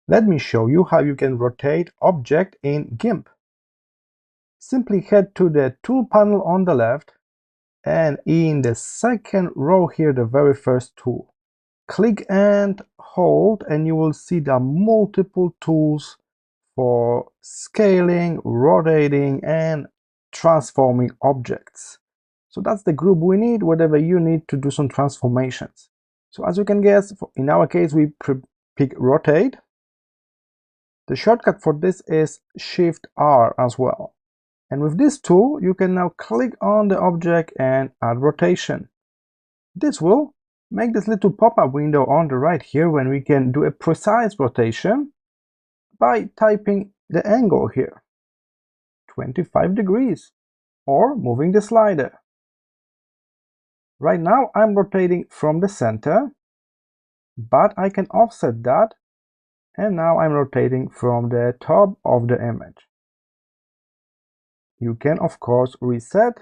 Let me show you how you can rotate object in GIMP. Simply head to the tool panel on the left, and in the second row here, the very first tool, click and hold, and you will see the multiple tools for scaling, rotating, and transforming objects. So that's the group we need whenever you need to do some transformations. So as you can guess, in our case, we pick rotate. The shortcut for this is Shift R as well. And with this tool, you can now click on the object and add rotation. This will make this little pop-up window on the right here when we can do a precise rotation by typing the angle here, 25 degrees, or moving the slider. Right now I'm rotating from the center, but I can offset that, and now I'm rotating from the top of the image. You can of course reset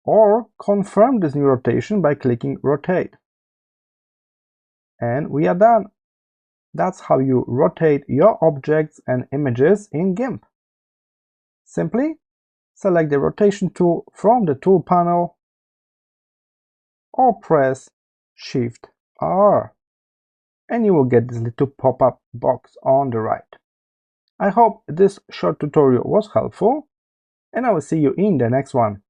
or confirm this new rotation by clicking rotate. And we are done. That's how you rotate your objects and images in GIMP. Simply select the rotation tool from the tool panel or press Shift R, and you will get this little pop-up box on the right. I hope this short tutorial was helpful, and I will see you in the next one.